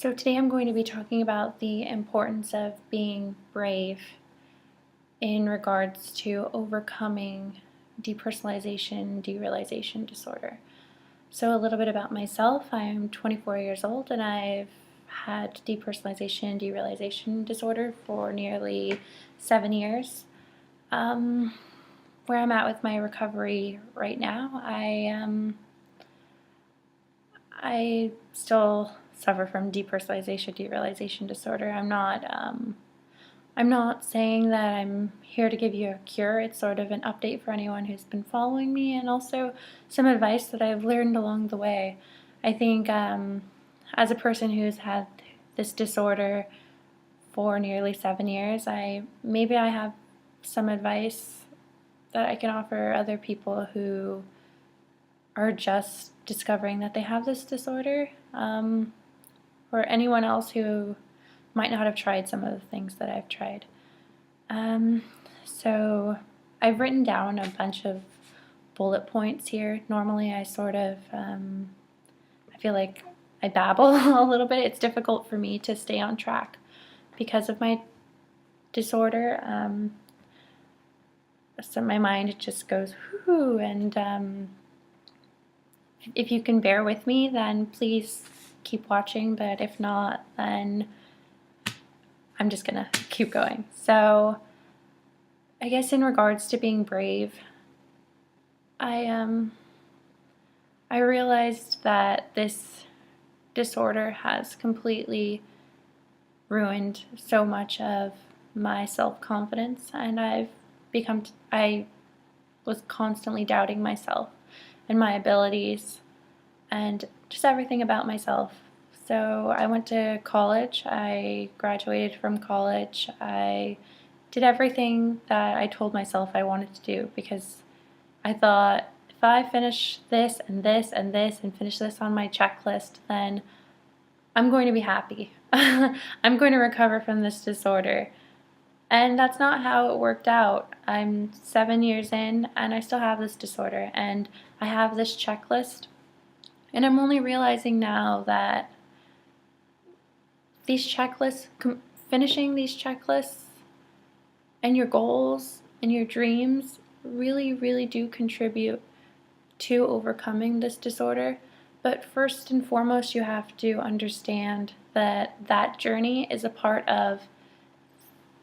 So today I'm going to be talking about the importance of being brave in regards to overcoming depersonalization, derealization disorder. So a little bit about myself. I'm 24 years old and I've had depersonalization, derealization disorder for nearly 7 years. Where I'm at with my recovery right now, I still suffer from depersonalization, derealization disorder. I'm not saying that I'm here to give you a cure. It's sort of an update for anyone who's been following me, and also some advice that I've learned along the way. I think as a person who's had this disorder for nearly 7 years, maybe I have some advice that I can offer other people who are just discovering that they have this disorder, or anyone else who might not have tried some of the things that I've tried. So I've written down a bunch of bullet points here. Normally I sort of, I feel like I babble a little bit. It's difficult for me to stay on track because of my disorder. So my mind just goes whoo, and if you can bear with me, then please keep watching, but if not, then I'm just gonna keep going. So I guess in regards to being brave, I realized that this disorder has completely ruined so much of my self-confidence, and I was constantly doubting myself and my abilities and just everything about myself. So I went to college, I graduated from college, I did everything that I told myself I wanted to do because I thought if I finish this and this and this and finish this on my checklist, then I'm going to be happy. I'm going to recover from this disorder. And that's not how it worked out. I'm 7 years in and I still have this disorder and I have this checklist. And I'm only realizing now that these checklists, finishing these checklists and your goals and your dreams really, really do contribute to overcoming this disorder. But first and foremost, you have to understand that that journey is a part of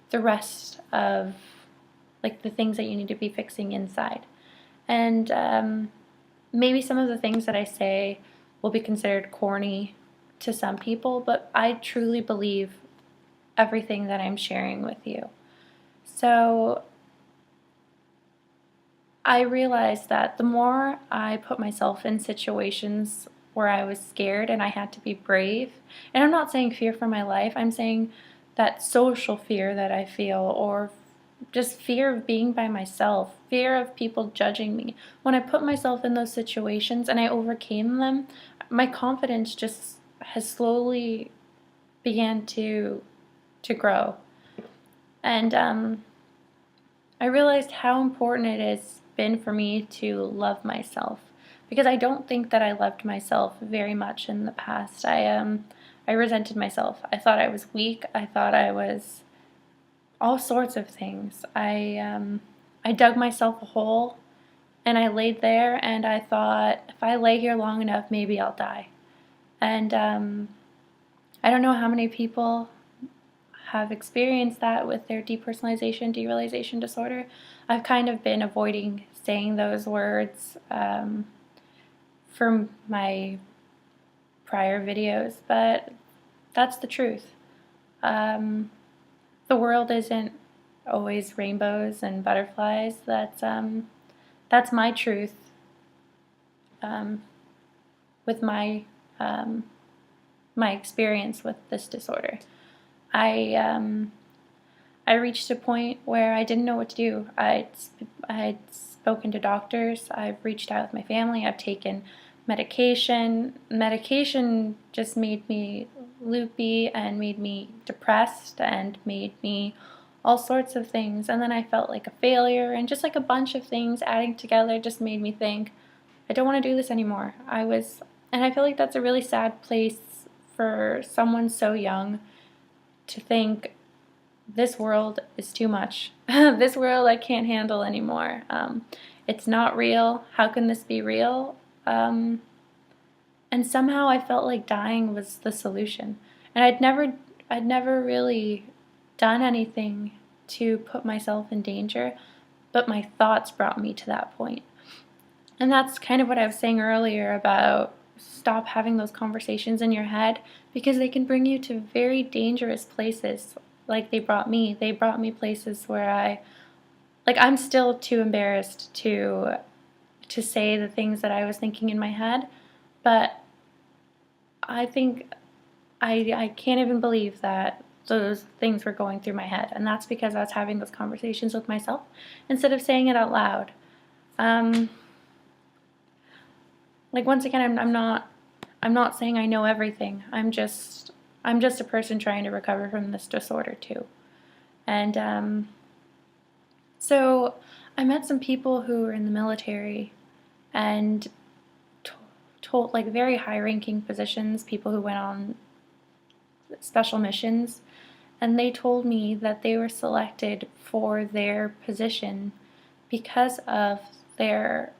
the rest of like the things that you need to be fixing inside. And maybe some of the things that I say will be considered corny to some people, but I truly believe everything that I'm sharing with you. So I realized that the more I put myself in situations where I was scared and I had to be brave, and I'm not saying fear for my life, I'm saying that social fear that I feel, or just fear of being by myself, fear of people judging me. When I put myself in those situations and I overcame them, my confidence just has slowly began to grow. And I realized how important it has been for me to love myself, because I don't think that I loved myself very much in the past. I resented myself. I thought I was weak. I thought I was all sorts of things. I dug myself a hole and I laid there and I thought, if I lay here long enough, maybe I'll die. And I don't know how many people have experienced that with their depersonalization, derealization disorder. I've kind of been avoiding saying those words from my prior videos, but that's the truth. The world isn't always rainbows and butterflies. That's my truth with my experience with this disorder. I reached a point where I didn't know what to do. I had spoken to doctors. I've reached out with my family. I've taken medication. Medication just made me loopy and made me depressed and made me all sorts of things. And then I felt like a failure, and just like a bunch of things adding together just made me think, I don't want to do this anymore. And I feel like that's a really sad place for someone so young to think this world is too much. This world I can't handle anymore. It's not real. How can this be real? And somehow I felt like dying was the solution. And I'd never really done anything to put myself in danger, but my thoughts brought me to that point. And that's kind of what I was saying earlier about stop having those conversations in your head, because they can bring you to very dangerous places. Like they brought me places where I'm still too embarrassed to say the things that I was thinking in my head, but I think I can't even believe that those things were going through my head, and that's because I was having those conversations with myself instead of saying it out loud. Like once again, I'm not saying I know everything. I'm just a person trying to recover from this disorder too. And so I met some people who were in the military and told like very high-ranking positions, people who went on special missions, and they told me that they were selected for their position because of their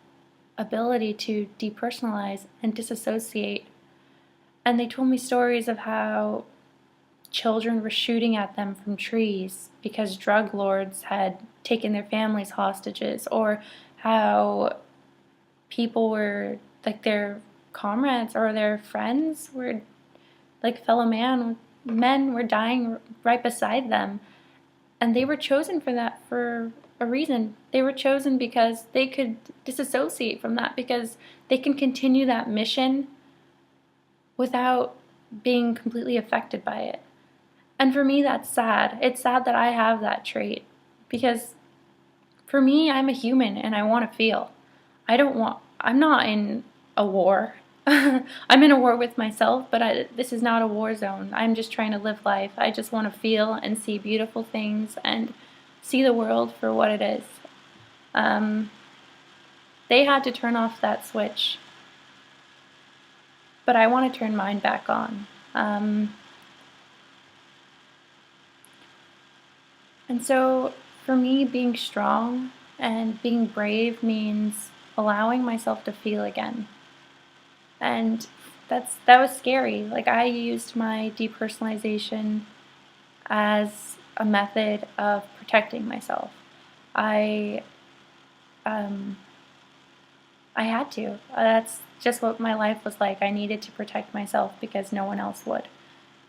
ability to depersonalize and disassociate. And they told me stories of how children were shooting at them from trees because drug lords had taken their families hostages, or how people were, like their comrades or their friends were, like fellow men were dying right beside them. And they were chosen for that for a reason. They were chosen because they could disassociate from that, because they can continue that mission without being completely affected by it. And for me, that's sad. It's sad that I have that trait, because for me, I'm a human and I want to feel. I'm not in a war. I'm in a war with myself, but this is not a war zone. I'm just trying to live life. I just want to feel and see beautiful things and see the world for what it is. They had to turn off that switch, but I want to turn mine back on. And so for me, being strong and being brave means allowing myself to feel again. And that was scary. Like I used my depersonalization as a method of protecting myself. I had to. That's just what my life was like. I needed to protect myself because no one else would.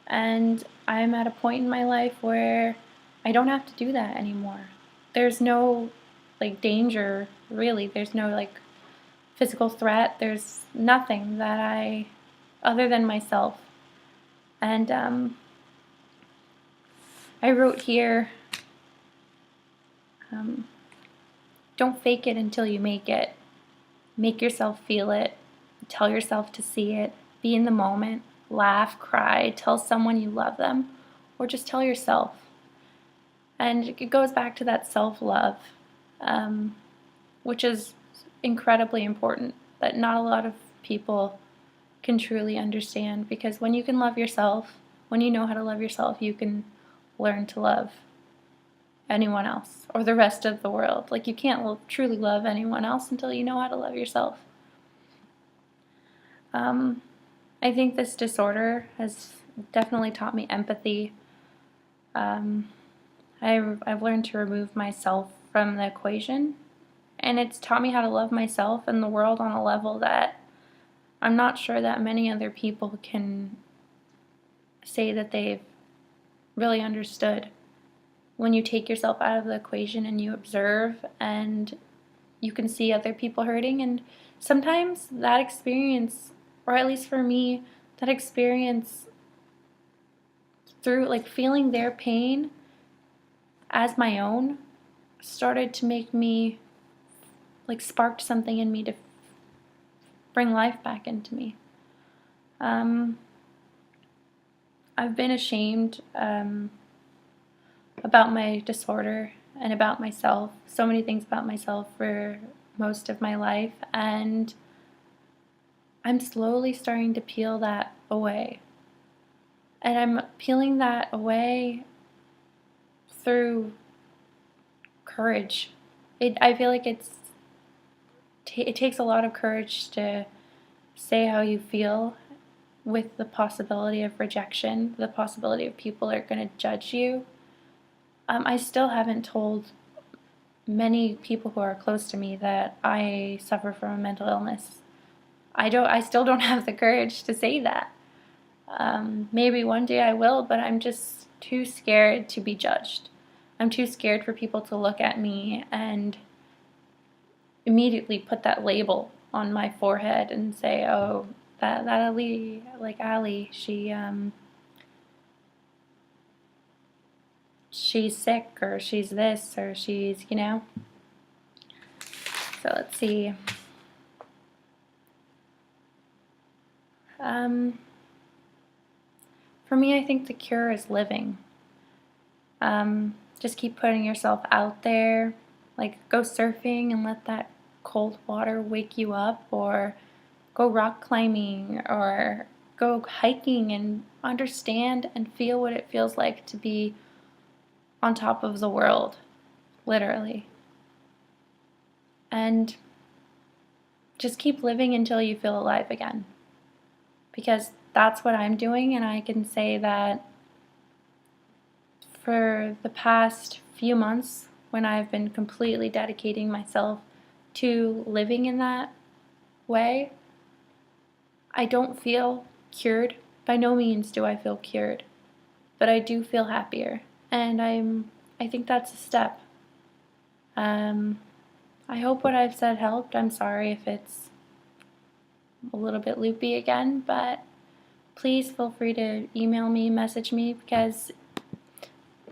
And I'm at a point in my life where I don't have to do that anymore. There's no like danger, really. There's no like physical threat. There's nothing that other than myself. And I wrote here, don't fake it until you make it. Make yourself feel it. Tell yourself to see it. Be in the moment. Laugh, cry, tell someone you love them, or just tell yourself. And it goes back to that self-love, which is incredibly important, that not a lot of people can truly understand, because when you can love yourself, when you know how to love yourself, you can learn to love anyone else or the rest of the world. Like you can't truly love anyone else until you know how to love yourself. I think this disorder has definitely taught me empathy. I've learned to remove myself from the equation, and it's taught me how to love myself and the world on a level that I'm not sure that many other people can say that they've really understood. When you take yourself out of the equation and you observe and you can see other people hurting, and sometimes that experience, or at least for me, that experience through like feeling their pain as my own started to make me, like sparked something in me to bring life back into me. I've been ashamed about my disorder and about myself, so many things about myself for most of my life, and I'm slowly starting to peel that away. And I'm peeling that away through courage. I feel like it takes a lot of courage to say how you feel with the possibility of rejection, the possibility of people are going to judge you. I still haven't told many people who are close to me that I suffer from a mental illness. I still don't have the courage to say that. Maybe one day I will, but I'm just too scared to be judged. I'm too scared for people to look at me and immediately put that label on my forehead and say, oh, that Ali, like Ali, she's sick, or she's this, or she's, So let's see. For me, I think the cure is living. Just keep putting yourself out there. Like, go surfing and let that cold water wake you up, or go rock climbing, or go hiking and understand and feel what it feels like to be on top of the world, literally. And just keep living until you feel alive again. Because that's what I'm doing, and I can say that for the past few months, when I've been completely dedicating myself to living in that way, I don't feel cured. By no means do I feel cured, but I do feel happier, and I think that's a step. I hope what I've said helped. I'm sorry if it's a little bit loopy again, but please feel free to email me, message me, because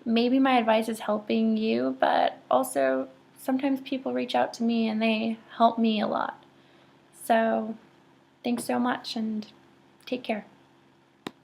maybe my advice is helping you, but also sometimes people reach out to me and they help me a lot. So thanks so much, and take care.